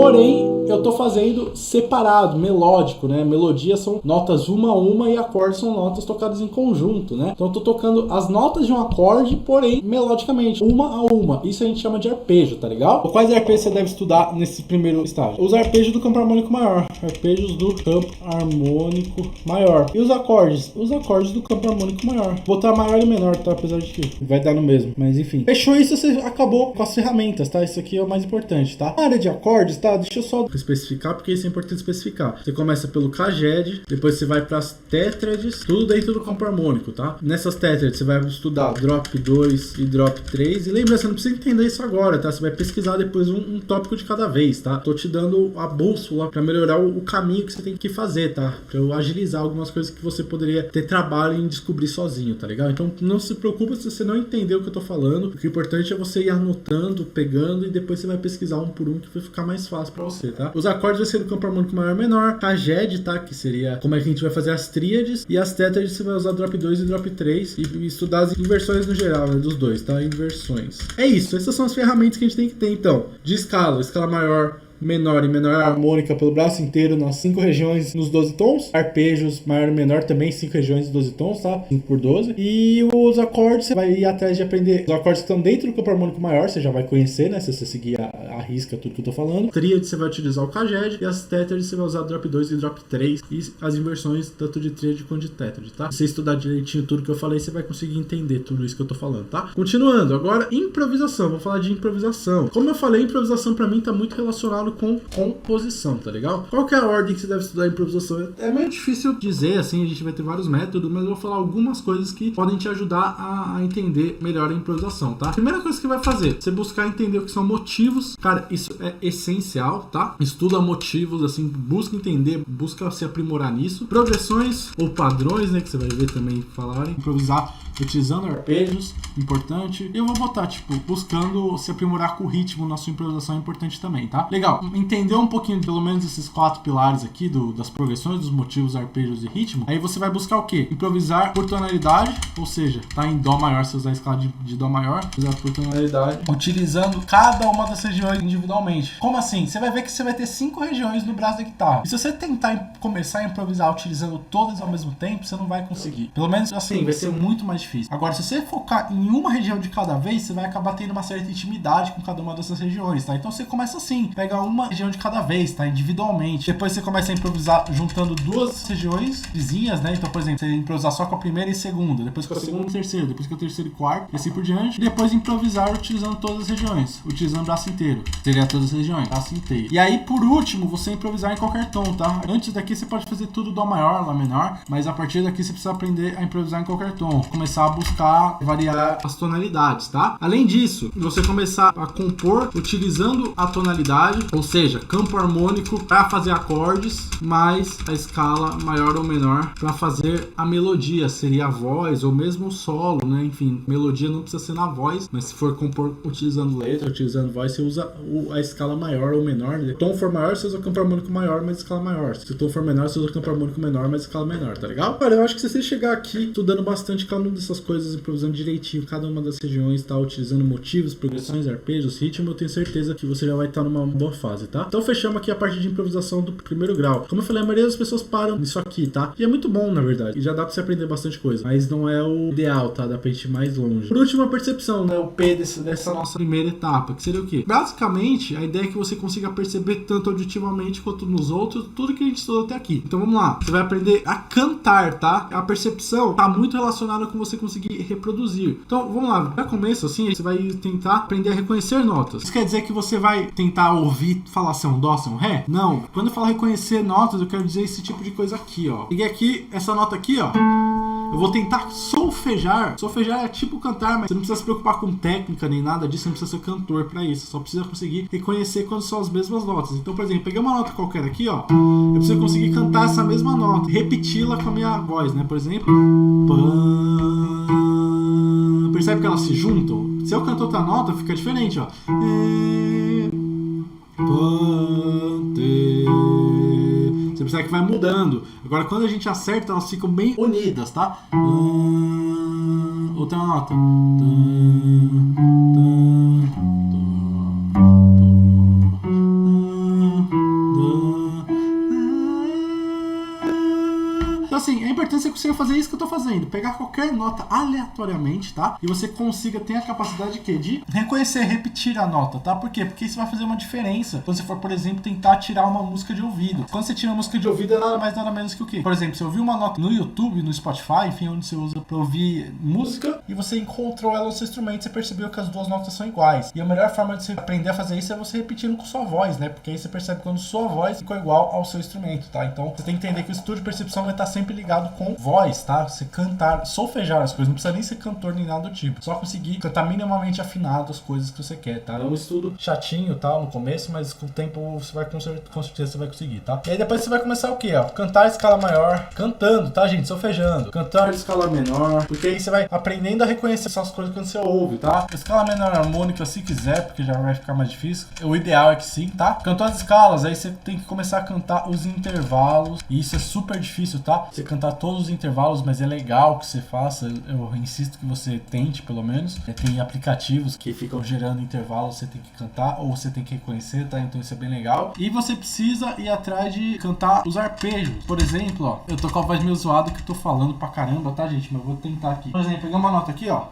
[SPEAKER 1] Porém, eu tô fazendo separado, melódico, né? Melodia são notas uma a uma e acordes são notas tocadas em conjunto, né? Então eu tô tocando as notas de um acorde, porém melodicamente, uma a uma. Isso a gente chama de arpejo, tá legal? Quais arpejos você deve estudar nesse primeiro estágio? Os arpejos do campo harmônico maior, arpejos do campo harmônico maior. E os acordes? Os acordes do campo harmônico maior. Vou botar maior e menor, tá? Apesar de que vai dar no mesmo, mas enfim. Fechou isso, você acabou com as ferramentas, tá? Isso aqui é o mais importante, tá? Na área de acordes, tá? Deixa eu só especificar, porque isso é importante especificar. Você começa pelo caged, depois você vai para as tétrades, tudo dentro do campo harmônico, tá? Nessas tétrades você vai estudar drop 2 e drop 3, e lembra, você não precisa entender isso agora, tá? Você vai pesquisar depois um tópico de cada vez, tá? Tô te dando a bússola para melhorar o caminho que você tem que fazer, tá? Para eu agilizar algumas coisas que você poderia ter trabalho em descobrir sozinho, tá legal? Então não se preocupa se você não entendeu o que eu tô falando. O que é importante é você ir anotando, pegando, e depois você vai pesquisar um por um, que vai ficar mais fácil para você, tá? Os acordes vai ser do campo harmônico maior e menor, caged, tá? Que seria como é que a gente vai fazer as tríades, e as tétrades você vai usar drop 2 e drop 3 e estudar as inversões no geral, né? Dos dois, tá? Inversões. É isso, essas são as ferramentas que a gente tem que ter, então. De escala, escala maior, menor e menor harmônica pelo braço inteiro nas 5 regiões nos 12 tons. Arpejos maior e menor também 5 regiões e 12 tons, tá? 5 por 12. E os acordes, você vai ir atrás de aprender os acordes que estão dentro do campo harmônico maior, você já vai conhecer, né? Se você seguir a risca tudo que eu tô falando. Tríade você vai utilizar o caged, e as tétrades você vai usar drop 2 e drop 3, e as inversões tanto de tríade quanto de tétrade, tá? Se você estudar direitinho tudo que eu falei, você vai conseguir entender tudo isso que eu tô falando, tá? Continuando, agora improvisação. Vou falar de improvisação. Como eu falei, improvisação pra mim tá muito relacionado com composição, tá legal? Qual que é a ordem que você deve estudar improvisação? É meio difícil dizer, assim, a gente vai ter vários métodos, mas eu vou falar algumas coisas que podem te ajudar a entender melhor a improvisação, tá? Primeira coisa que vai fazer, você buscar entender o que são motivos. Cara, isso é essencial, tá? Estuda motivos, assim, busca entender, busca se aprimorar nisso. Progressões ou padrões, né, que você vai ver também falarem. Improvisar utilizando arpejos, importante. Eu vou botar, tipo, buscando se aprimorar com o ritmo na sua improvisação, é importante também, tá? Legal. Entender um pouquinho, pelo menos esses 4 pilares aqui, das progressões, dos motivos, arpejos e ritmo. Aí você vai buscar o quê? Improvisar por tonalidade, ou seja, tá em dó maior, se usar a escala de dó maior, improvisar por tonalidade, utilizando cada uma das regiões individualmente. Como assim? Você vai ver que você vai ter 5 regiões no braço da guitarra. E se você tentar começar a improvisar utilizando todas ao mesmo tempo, você não vai conseguir. Pelo menos assim, vai ser muito mais difícil. Agora, se você focar em uma região de cada vez, você vai acabar tendo uma certa intimidade com cada uma dessas regiões, tá? Então você começa assim, pega uma região de cada vez, tá? Individualmente. Depois você começa a improvisar juntando 2 regiões vizinhas, né? Então, por exemplo, você improvisar só com a primeira e segunda, depois com a segunda e terceira, depois com a terceira e quarta, e assim por diante. E depois improvisar utilizando todas as regiões, utilizando o braço inteiro. Seria todas as regiões, braço inteiro. E aí, por último, você improvisar em qualquer tom, tá? Antes daqui você pode fazer tudo dó maior, lá menor, mas a partir daqui você precisa aprender a improvisar em qualquer tom. Começar a buscar variar as tonalidades, tá? Além disso, você começar a compor utilizando a tonalidade, ou seja, campo harmônico para fazer acordes, mais a escala maior ou menor para fazer a melodia, seria a voz ou mesmo o solo, né? Enfim, melodia não precisa ser na voz, mas se for compor utilizando letra, utilizando voz, você usa a escala maior ou menor, né? Se o tom for maior, você usa o campo harmônico maior, mas escala maior. Se o tom for menor, você usa o campo harmônico menor, mas escala menor, tá legal? Olha, eu acho que se você chegar aqui estudando bastante cada uma dessas coisas, improvisando direitinho cada uma das regiões, tá? Utilizando motivos, progressões, arpejos, ritmo, eu tenho certeza que você já vai estar numa boa fase, tá? Então fechamos aqui a parte de improvisação do primeiro grau. Como eu falei, a maioria das pessoas param nisso aqui, tá? E é muito bom, na verdade. E já dá pra você aprender bastante coisa. Mas não é o ideal, tá? Dá pra gente ir mais longe. Por último, a percepção, né? O P dessa nossa primeira etapa, que seria o quê? Basicamente, a ideia é que você consiga perceber tanto auditivamente quanto nos outros, tudo que a gente estudou até aqui. Então vamos lá. Você vai aprender a cantar, tá? A percepção tá muito relacionada com você conseguir reproduzir. Então vamos lá. Para começo, assim, você vai tentar aprender a reconhecer notas. Isso quer dizer que você vai tentar ouvir, falar se é um dó, se é um ré? Não. Quando eu falo reconhecer notas, eu quero dizer esse tipo de coisa aqui, ó. Peguei aqui, essa nota aqui, ó. Eu vou tentar solfejar. Solfejar é tipo cantar, mas você não precisa se preocupar com técnica nem nada disso, você não precisa ser cantor pra isso. Só precisa conseguir reconhecer quando são as mesmas notas. Então, por exemplo, peguei uma nota qualquer aqui, ó. Eu preciso conseguir cantar essa mesma nota, repeti-la com a minha voz, né? Por exemplo, percebe que elas se juntam? Se eu canto outra nota, fica diferente, ó. Você percebe que vai mudando. Agora, quando a gente acerta, elas ficam bem unidas, tá? Outra nota. Então assim, é importante você consiga fazer isso que eu tô fazendo, pegar qualquer nota aleatoriamente, tá? E você consiga ter a capacidade de reconhecer, repetir a nota, tá? Por quê? Porque isso vai fazer uma diferença quando você for, por exemplo, tentar tirar uma música de ouvido. Quando você tira uma música de ouvido, é nada mais nada menos que o quê? Por exemplo, você ouviu uma nota no YouTube, no Spotify, enfim, onde você usa pra ouvir música, e você encontrou ela no seu instrumento, você percebeu que as duas notas são iguais. E a melhor forma de você aprender a fazer isso é você repetindo com sua voz, né? Porque aí você percebe quando sua voz ficou igual ao seu instrumento, tá? Então você tem que entender que o estudo de percepção vai estar sempre ligado com voz, tá? Você cantar, solfejar as coisas, não precisa nem ser cantor nem nada do tipo. Só conseguir cantar minimamente afinado as coisas que você quer, tá? É um estudo chatinho, tá? No começo, mas com o tempo você vai com certeza você vai conseguir, tá? E aí depois você vai começar o quê, ó? Cantar a escala maior, cantando, tá, gente? Solfejando. Cantar a escala menor, porque aí você vai aprendendo a reconhecer essas coisas quando você ouve, tá? Escala menor harmônica, se quiser, porque já vai ficar mais difícil. O ideal é que sim, tá? Cantou as escalas, aí você tem que começar a cantar os intervalos. E isso é super difícil, tá? Você cantar todos os intervalos, mas é legal que você faça. Eu insisto que você tente, pelo menos. Tem aplicativos que ficam gerando intervalos, você tem que cantar ou você tem que reconhecer, tá? Então isso é bem legal. E você precisa ir atrás de cantar os arpejos. Por exemplo, ó, eu tô com a voz meio zoada que eu tô falando pra caramba, tá, gente? Mas eu vou tentar aqui. Por exemplo, pegar uma nota aqui, ó.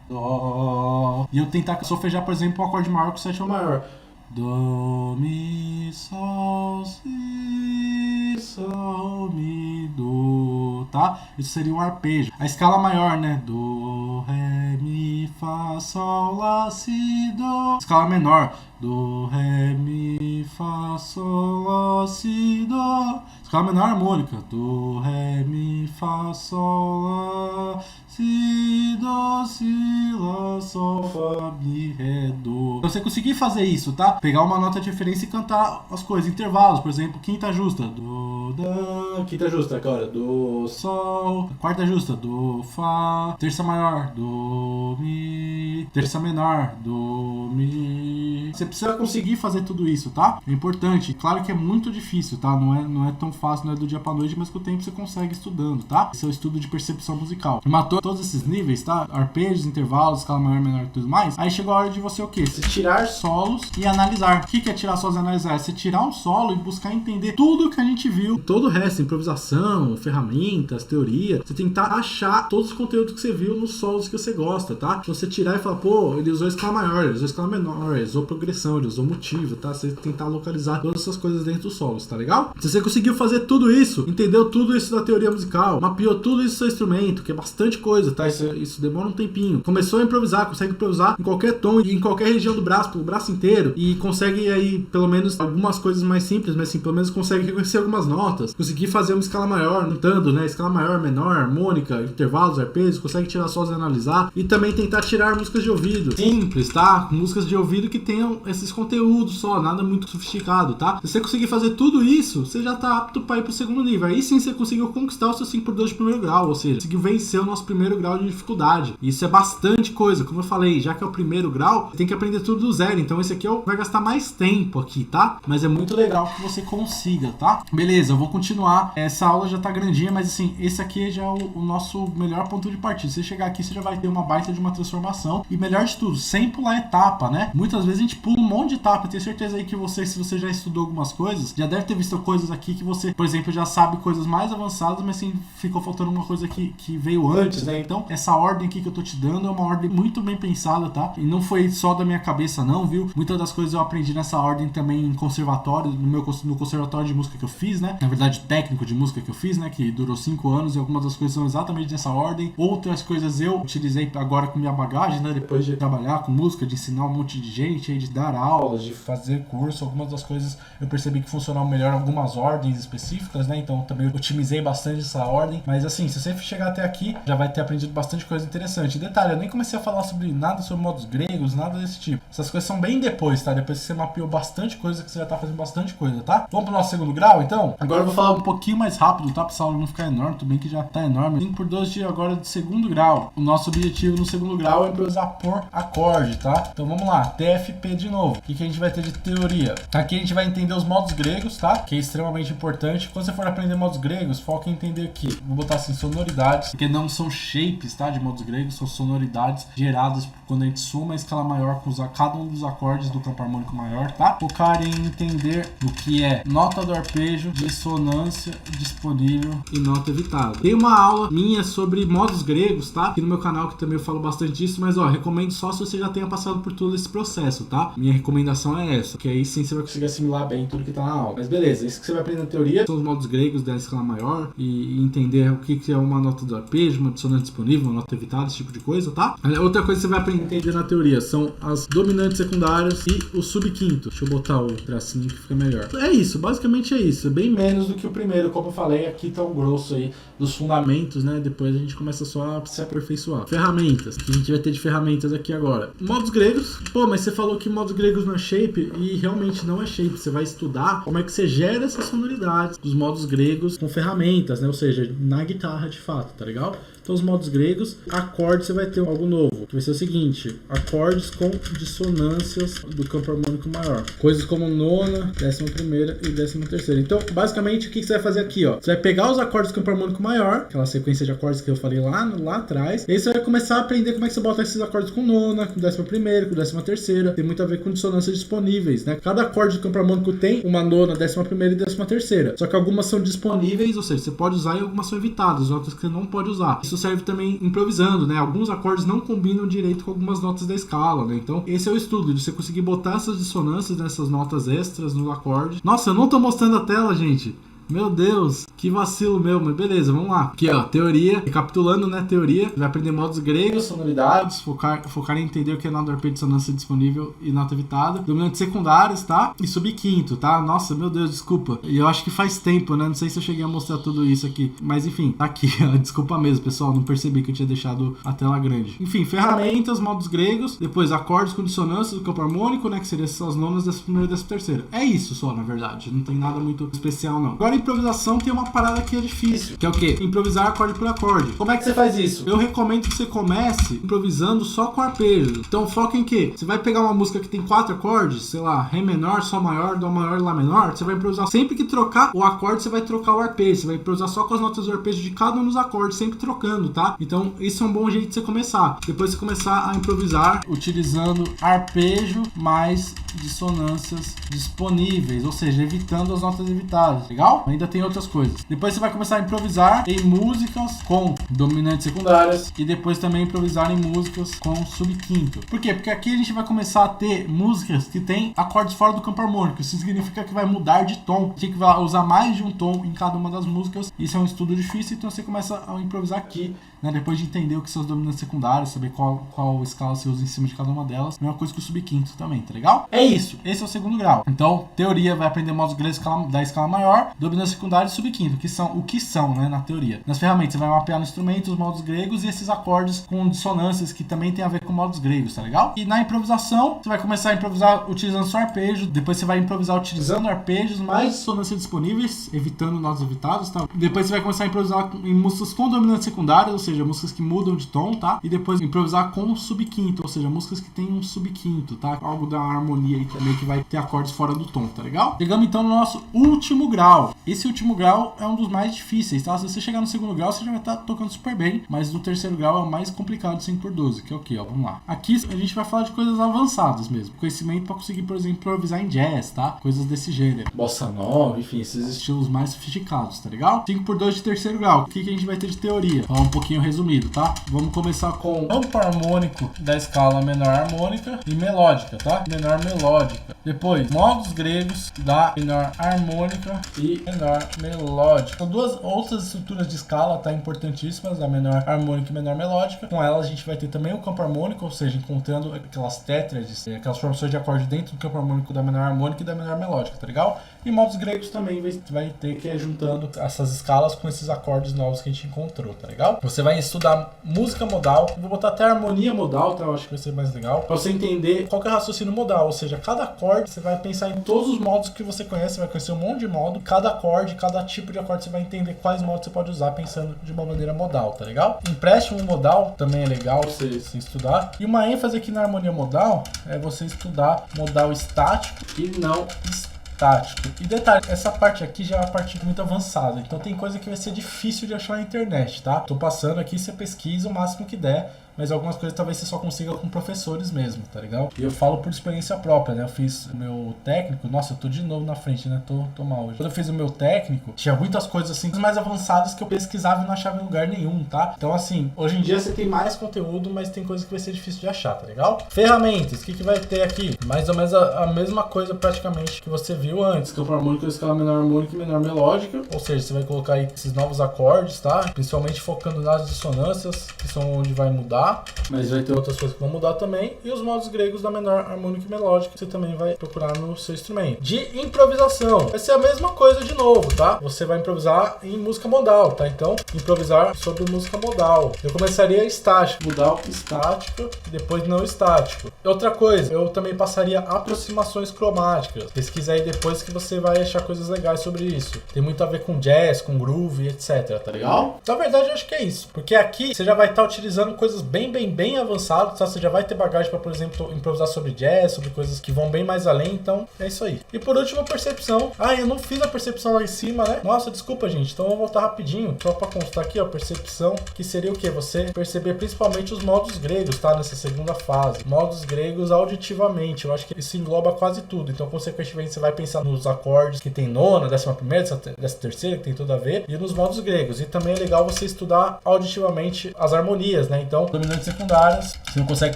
[SPEAKER 1] Dó. E eu tentar solfejar, por exemplo, um acorde maior com sétima maior. Dó, mi, sol, si, sol, mi, do, tá? Isso seria um arpejo. A escala maior, né? Do, ré, mi, fá, sol, lá, si, do. Escala menor. Do, ré, mi, fá, sol, lá, si, do. Escala menor harmônica. Do, ré, mi, fá, sol, lá, si, do, si, lá, sol, fá, mi, ré, do. Então você conseguir fazer isso, tá? Pegar uma nota de referência e cantar as coisas, intervalos, por exemplo, quinta justa, do, dá, quinta justa, agora, do, sol, quarta justa, do, fá, terça maior, do, mi, terça menor, do, mi. Você precisa conseguir fazer tudo isso, tá? É importante. Claro que é muito difícil, tá? Não é tão fácil, não é do dia pra noite, mas com o tempo você consegue estudando, tá? Esse é o estudo de percepção musical. Matou todos esses níveis, tá? Arpejos, intervalos, escala maior, menor e tudo mais. Aí chegou a hora de você o quê? Você tirar solos e analisar. O que é tirar solos e analisar? É você tirar um solo e buscar entender tudo que a gente viu. Todo o resto, improvisação, ferramentas, teoria. Você tentar achar todos os conteúdos que você viu nos solos que você gosta, tá? Você tirar e falar, pô, ele usou escala maior, ele usou escala menor, ele usou progressão, ele usou motivo, tá? Você tentar localizar todas essas coisas dentro dos solos, tá legal? Se você conseguiu fazer tudo isso, entendeu tudo isso da teoria musical, mapeou tudo isso do seu instrumento, que é bastante coisa, tá? Isso demora um tempinho. Começou a improvisar, consegue improvisar em qualquer tom e em qualquer região do braço, pelo braço inteiro, e consegue aí, pelo menos, algumas coisas mais simples, mas assim, pelo menos consegue reconhecer algumas notas, conseguir fazer uma escala maior, notando, né? Escala maior, menor, harmônica, intervalos, arpejos, consegue tirar solos e analisar, e também tentar tirar músicas de ouvido. Simples, tá? Músicas de ouvido que tenham esses conteúdos só, nada muito sofisticado, tá? Se você conseguir fazer tudo isso, você já tá apto para ir pro segundo nível. Aí sim você conseguiu conquistar o seu 5x2 de primeiro grau, ou seja, conseguiu vencer o nosso primeiro grau de dificuldade. Isso é bastante coisa, como eu falei, já que é o primeiro grau, você tem que aprender tudo do zero. Então esse aqui vai gastar mais tempo aqui, tá? Mas é muito legal que você consiga, tá? Beleza, eu vou continuar. Essa aula já tá grandinha, mas assim, esse aqui já é o nosso melhor ponto de partida. Se você chegar aqui, você já vai ter uma baita de uma transformação. E melhor de tudo, sem pular etapa, né? Muitas vezes a gente pula um monte de etapa. Eu tenho certeza aí que você, se você já estudou algumas coisas, já deve ter visto coisas aqui que você, por exemplo, já sabe coisas mais avançadas, mas assim, ficou faltando uma coisa que veio antes, né? Então, essa ordem aqui que eu tô te dando é uma ordem muito bem pensada, tá? E não foi só da minha cabeça, não, viu? Muitas das coisas eu aprendi nessa ordem também em conservatório, no conservatório de música que eu fiz, né? Na verdade, técnico de música que eu fiz, né? Que durou 5 anos e algumas das coisas são exatamente nessa ordem. Outras coisas eu utilizei agora com minha bagagem, né? Depois de trabalhar com música, de ensinar um monte de gente, de dar aulas, de fazer curso, algumas das coisas eu percebi que funcionaram melhor algumas ordens específicas, né? Então também eu otimizei bastante essa ordem. Mas assim, se você chegar até aqui, já vai ter aprendido bastante coisa interessante. Detalhe, eu nem comecei a falar sobre nada sobre modos gregos, nada desse tipo. Essas coisas são bem depois, tá? Depois que você mapeou bastante coisa, que você já tá fazendo bastante coisa, tá? Vamos pro nosso segundo grau, então? Agora eu vou falar um pouquinho mais rápido, tá? Pra essa aula não ficar enorme, tudo bem que já tá enorme. 5x2 de agora de segundo grau. O nosso objetivo no segundo grau é improvisar por acorde, tá? Então vamos lá, TFP de novo. O que a gente vai ter de teoria? Aqui a gente vai entender os modos gregos, tá? Que é extremamente importante. Quando você for aprender modos gregos, foca em entender aqui. Vou botar assim, sonoridades, porque não são shapes, tá? De modos gregos, são sonoridades geradas quando a gente soma a escala maior com cada um dos acordes do campo harmônico maior, tá? Focar em entender o que é nota do arpejo, dissonância disponível e nota evitada. Tem uma aula minha sobre modos gregos, tá? Aqui no meu canal que também eu falo bastante disso, mas ó, recomendo só se você já tenha passado por todo esse processo, tá? Minha recomendação é essa, que aí sim você vai conseguir assimilar bem tudo que tá na aula. Mas beleza, isso que você vai aprender na teoria são os modos gregos da escala maior e entender o que é uma nota do arpejo, uma dissonante disponível, uma nota evitada, esse tipo de coisa, tá? Outra coisa que você vai aprender a entender na teoria são as dominantes secundárias e o subquinto. Deixa eu botar o tracinho que fica melhor. É isso, basicamente é isso. É bem menos do que o primeiro, como eu falei, aqui tá um grosso aí dos fundamentos, né? Depois a gente começa só a se aperfeiçoar. Ferramentas, que a gente vai ter de ferramentas aqui agora. Modos gregos. Pô, mas você falou que modos gregos não é shape e realmente não é shape. Você vai estudar como é que você gera essas sonoridades dos modos gregos com ferramentas, né? Ou seja, na guitarra de fato, tá legal? Então os modos gregos, acordes, você vai ter algo novo, que vai ser o seguinte: acordes com dissonâncias do campo harmônico maior. Coisas como nona, 11ª e 13ª. Então, basicamente, o que você vai fazer aqui, ó? Você vai pegar os acordes do campo harmônico maior, aquela sequência de acordes que eu falei lá atrás, e aí você vai começar a aprender como é que você bota esses acordes com nona, com 11ª, com 13ª. Tem muito a ver com dissonâncias disponíveis, né? Cada acorde do campo harmônico tem uma nona, 11ª e 13ª. Só que algumas são disponíveis, ou seja, você pode usar e algumas são evitadas, outras que você não pode usar. Isso serve também improvisando, né? Alguns acordes não combinam direito com algumas notas da escala, né? Então, esse é o estudo, de você conseguir botar essas dissonâncias nessas notas extras no acorde. Nossa, eu não tô mostrando a tela, gente. Meu Deus, que vacilo meu, mas beleza, vamos lá. Aqui, ó, teoria, recapitulando, né, teoria. Vai aprender modos gregos, sonoridades, focar em entender o que é nota do arpejo, dissonância disponível e nota evitada. Dominantes secundários, tá? E subquinto, tá? Nossa, meu Deus, desculpa. E eu acho que faz tempo, né? Não sei se eu cheguei a mostrar tudo isso aqui. Mas enfim, tá aqui, ó. Desculpa mesmo, pessoal, não percebi que eu tinha deixado a tela grande. Enfim, ferramentas, modos gregos, depois acordes com dissonância do campo harmônico, né, que seriam essas nonas, 11ª e 13ª. É isso só, na verdade. Não tem nada muito especial, não. Agora, improvisação tem uma parada que é difícil, que é o quê? Improvisar acorde por acorde. Como é que você faz isso? Eu recomendo que você comece improvisando só com arpejo. Então foca em quê? Você vai pegar uma música que tem 4 acordes, sei lá, Ré menor, Sol maior, Dó maior, Lá menor, você vai improvisar. Sempre que trocar o acorde, você vai trocar o arpejo. Você vai improvisar só com as notas do arpejo de cada um dos acordes, sempre trocando, tá? Então isso é um bom jeito de você começar. Depois você começar a improvisar utilizando arpejo mais dissonâncias disponíveis, ou seja, evitando as notas evitadas, legal? Ainda tem outras coisas. Depois você vai começar a improvisar em músicas com dominantes secundárias e depois também improvisar em músicas com subquinto. Por quê? Porque aqui a gente vai começar a ter músicas que tem acordes fora do campo harmônico. Isso significa que vai mudar de tom. Tem que usar mais de um tom em cada uma das músicas. Isso é um estudo difícil, então você começa a improvisar aqui, né? Depois de entender o que são os dominantes secundários, saber qual escala você usa em cima de cada uma delas. Mesma coisa que o subquinto também, tá legal? É isso. Esse é o segundo grau. Então, teoria vai aprender modos gregos da escala maior, dominância secundária e subquinto, que são, né, na teoria. Nas ferramentas, você vai mapear no instrumento os modos gregos e esses acordes com dissonâncias que também tem a ver com modos gregos, tá legal? E na improvisação, você vai começar a improvisar utilizando só arpejo, depois você vai improvisar utilizando arpejos mais dissonâncias disponíveis, evitando notas evitadas, tá? Depois você vai começar a improvisar em músicas com dominantes secundárias, ou seja, músicas que mudam de tom, tá? E depois improvisar com subquinto, ou seja, músicas que tem um subquinto, tá? Algo da harmonia aí também que vai ter acordes fora do tom, tá legal? Chegamos então no nosso último grau. Esse último grau é um dos mais difíceis, tá? Se você chegar no segundo grau, você já vai estar tocando super bem, mas no terceiro grau é o mais complicado, 5x12, que é o quê? Ó, vamos lá. Aqui a gente vai falar de coisas avançadas mesmo, conhecimento para conseguir, por exemplo, improvisar em jazz, tá? Coisas desse gênero. Bossa nova, enfim, esses estilos mais sofisticados, tá legal? 5x2 de terceiro grau. O que a gente vai ter de teoria? Falar um pouquinho resumido, tá? Vamos começar com campo harmônico da escala menor harmônica e melódica, tá? Menor melódica. Depois, modos gregos da menor harmônica e menor melódica. São duas outras estruturas de escala, tá? Importantíssimas, a menor harmônica e menor melódica. Com elas a gente vai ter também o campo harmônico, ou seja, encontrando aquelas tétrades, aquelas formações de acorde dentro do campo harmônico da menor harmônica e da menor melódica, tá legal? E modos gregos também vai ter que ir juntando essas escalas com esses acordes novos que a gente encontrou, tá legal? Você vai estudar música modal, vou botar até harmonia modal, tá? Eu acho que vai ser mais legal, pra você entender qual que é o raciocínio modal, ou seja, cada acorde você vai pensar em todos os modos que você conhece, você vai conhecer um monte de modo, cada acorde, cada tipo de acorde você vai entender quais modos você pode usar pensando de uma maneira modal, tá legal? Empréstimo modal também é legal você estudar, e uma ênfase aqui na harmonia modal é você estudar modal estático e não estático. tático. E detalhe, essa parte aqui já é uma parte muito avançada, então tem coisa que vai ser difícil de achar na internet, tá? Tô passando aqui, você pesquisa o máximo que der, mas algumas coisas talvez você só consiga com professores mesmo, tá legal? E eu falo por experiência própria, né? Eu fiz o meu técnico, nossa, eu tô de novo na frente, né? Tô mal hoje. Quando eu fiz o meu técnico, tinha muitas coisas assim mais avançadas que eu pesquisava e não achava em lugar nenhum, tá? Então assim, hoje em dia você tem mais conteúdo, mas tem coisa que vai ser difícil de achar, tá legal? Ferramentas, o que vai ter aqui? Mais ou menos a mesma coisa praticamente que você viu antes. Campo harmônico, escala menor harmônica e menor melódica. Ou seja, você vai colocar aí esses novos acordes, tá? Principalmente focando nas dissonâncias, que são onde vai mudar. Mas vai ter outras coisas que vão mudar também. E os modos gregos da menor harmônica e melódica, você também vai procurar no seu instrumento. De improvisação, vai ser a mesma coisa de novo, tá? Você vai improvisar em música modal, tá? Então, improvisar sobre música modal. Eu começaria estático, modal estático, depois não estático. Outra coisa, eu também passaria aproximações cromáticas. Pesquisa aí depois que você vai achar coisas legais sobre isso. Tem muito a ver com jazz, com groove, etc, tá legal? Na verdade, eu acho que é isso. Porque aqui você já vai estar utilizando coisas bem avançadas, tá? Você já vai ter bagagem para, por exemplo, improvisar sobre jazz, sobre coisas que vão bem mais além, então é isso aí. E por último, a percepção. Ah, eu não fiz a percepção lá em cima, né? Nossa, desculpa, gente. Então eu vou voltar rapidinho, só para constar aqui, ó, percepção, que seria o quê? Você perceber principalmente os modos gregos, tá? Nessa segunda fase. Modos gregos auditivamente. Eu acho que isso engloba quase tudo. Então, consequentemente, você vai pensar nos acordes que tem nona, 11ª, 13ª, que tem tudo a ver, e nos modos gregos. E também é legal você estudar auditivamente as harmonias, né? Então, dominantes secundárias, você não consegue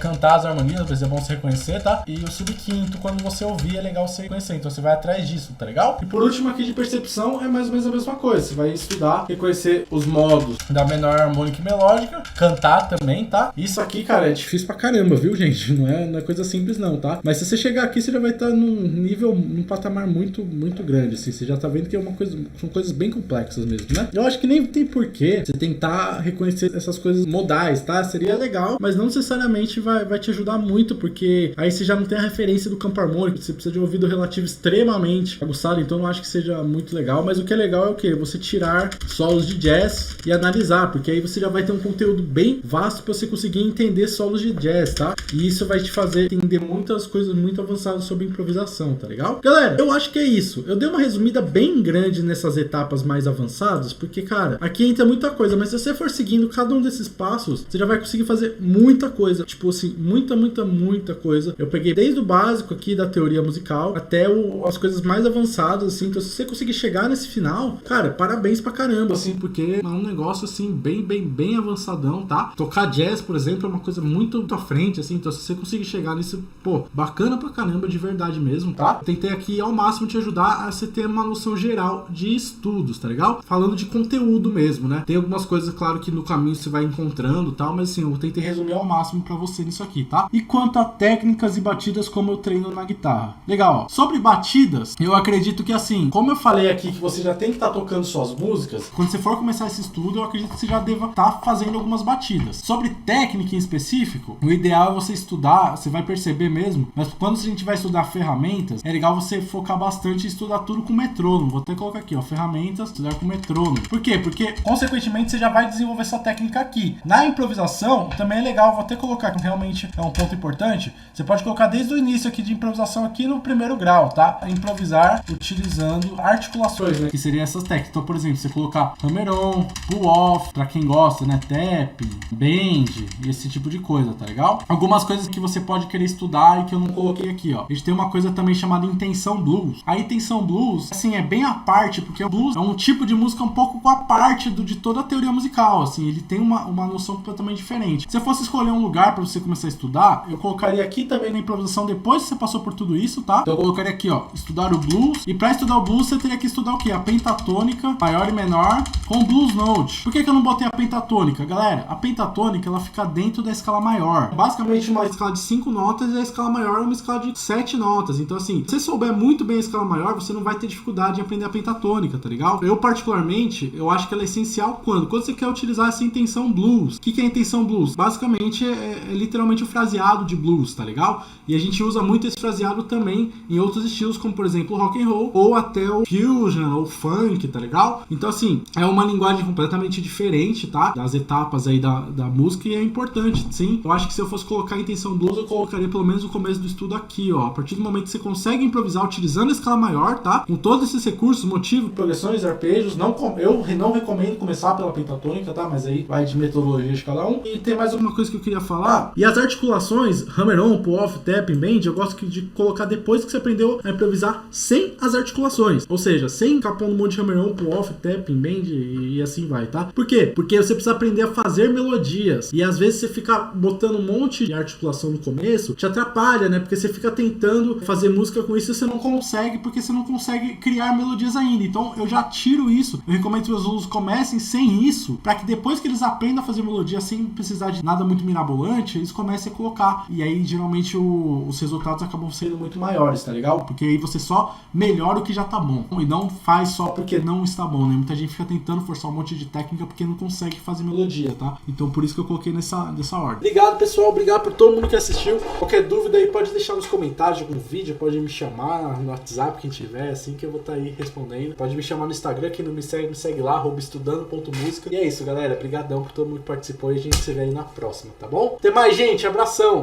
[SPEAKER 1] cantar as harmonias, às vezes é bom você reconhecer, tá? E o subquinto, quando você ouvir, é legal você reconhecer, então você vai atrás disso, tá legal? E por último aqui de percepção, é mais ou menos a mesma coisa, você vai estudar, reconhecer os modos da menor harmônica e melódica, cantar também, tá? Isso aqui, cara, é difícil pra caramba, viu, gente? Não é coisa simples não, tá? Mas se você chegar aqui, você já vai estar num patamar muito grande, assim, você já tá vendo que é uma coisa, são coisas bem complexas mesmo, né? Eu acho que nem tem porquê você tentar reconhecer essas coisas modais, tá? Seria legal, mas não necessariamente vai te ajudar muito, porque aí você já não tem a referência do campo harmônico, você precisa de um ouvido relativo extremamente aguçado, então não acho que seja muito legal, mas o que é legal é o quê? Você tirar solos de jazz e analisar, porque aí você já vai ter um conteúdo bem vasto para você conseguir entender solos de jazz, tá? E isso vai te fazer entender muitas coisas muito avançadas sobre improvisação, tá legal? Galera, eu acho que é isso. Eu dei uma resumida bem grande nessas etapas mais avançadas, porque, cara, aqui entra muita coisa, mas se você for seguindo cada um desses passos, você já vai conseguir fazer muita coisa, tipo assim, muita coisa. Eu peguei desde o básico aqui da teoria musical até as coisas mais avançadas, assim. Então, se você conseguir chegar nesse final, cara, parabéns pra caramba, assim, porque é um negócio, assim, bem avançadão, tá? Tocar jazz, por exemplo, é uma coisa muito à frente, assim. Então, se você conseguir chegar nisso, pô, bacana pra caramba, de verdade mesmo, tá? Eu tentei aqui ao máximo te ajudar a você ter uma noção geral de estudos, tá legal? Falando de conteúdo mesmo, né? Tem algumas coisas, claro, que no caminho você vai encontrando, tal, mas assim, eu tentei resumir ao máximo pra você nisso aqui, tá? E quanto a técnicas e batidas, como eu treino na guitarra. Legal, ó. Sobre batidas, eu acredito que assim, como eu falei aqui que você já tem que estar tocando suas músicas, quando você for começar esse estudo, eu acredito que você já deva estar fazendo algumas batidas. Sobre técnica em específico, o ideal é você estudar, você vai perceber mesmo, mas quando a gente vai estudar ferramentas, é legal você focar bastante em estudar tudo com metrônomo. Vou até colocar aqui, ó, ferramentas, estudar com metrônomo. Por quê? Porque, consequentemente, você já vai desenvolver essa técnica aqui. Na improvisação, também é legal, vou até colocar que realmente é um ponto importante, você pode colocar desde o início aqui de improvisação aqui no primeiro grau, tá? Improvisar utilizando articulações, né? Que seriam essas técnicas. Então, por exemplo, você colocar hammer-on, pull-off, pra quem gosta, né? Tap, bend, e esse tipo de coisa, tá legal? Algumas coisas que você pode querer estudar e que eu não coloquei aqui, ó. A gente tem uma coisa também chamada intenção blues. A intenção blues, assim, é bem à parte, porque o blues é um tipo de música um pouco com a parte de toda a teoria musical, assim, ele tem uma noção completamente diferente. Se eu fosse escolher um lugar pra você começar a estudar, eu colocaria aqui também na improvisação, depois que você passou por tudo isso, tá? Então eu colocaria aqui, ó, estudar o blues, e pra estudar o blues você teria que estudar o quê? A pentatônica, maior e menor, com blues note. Por que eu não botei a pentatônica? Galera, a pentatônica, ela fica dentro da escala maior. Basicamente uma escala de 5 notas e a escala maior é uma escala de 7 notas. Então assim, se você souber muito bem a escala maior, você não vai ter dificuldade em aprender a pentatônica, tá legal? Eu particularmente, eu acho que ela é essencial quando você quer utilizar essa intenção blues. O que é a intenção blues? blues. Basicamente é literalmente o fraseado de blues, tá legal? E a gente usa muito esse fraseado também em outros estilos, como por exemplo o rock and roll, ou até o fusion, ou funk, tá legal? Então assim, é uma linguagem completamente diferente, tá? Das etapas aí da música, e é importante, sim. Eu acho que se eu fosse colocar a intenção blues, eu colocaria pelo menos no começo do estudo aqui, ó. A partir do momento que você consegue improvisar utilizando a escala maior, tá? Com todos esses recursos, motivo, progressões, arpejos, eu não recomendo começar pela pentatônica, tá? Mas aí vai de metodologia de cada um. E tem mais alguma coisa que eu queria falar. E as articulações, hammer-on, pull-off, tap, bend, eu gosto de colocar depois que você aprendeu a improvisar sem as articulações. Ou seja, sem ficar pondo um monte de hammer-on, pull-off, tap, bend e assim vai, tá? Por quê? Porque você precisa aprender a fazer melodias. E às vezes você fica botando um monte de articulação no começo, te atrapalha, né? Porque você fica tentando fazer música com isso e você não consegue, porque você não consegue criar melodias ainda. Então eu já tiro isso. Eu recomendo que os alunos comecem sem isso, para que depois que eles aprendam a fazer melodia sem precisar de nada muito mirabolante, eles comecem a colocar. E aí geralmente os resultados acabam sendo muito maiores, tá legal? Porque aí você só melhora o que já tá bom. E não faz só porque não está bom, né? Muita gente fica tentando forçar um monte de técnica porque não consegue fazer melodia, tá? Então por isso que eu coloquei nessa ordem. Obrigado, pessoal. Obrigado por todo mundo que assistiu. Qualquer dúvida aí pode deixar nos comentários de algum vídeo, pode me chamar no WhatsApp, quem tiver, assim que eu vou estar aí respondendo. Pode me chamar no Instagram, quem não me segue lá, @estudando.música. E é isso, galera. Obrigadão por todo mundo que participou e a gente se vê aí na próxima, tá bom? Até mais, gente. Abração!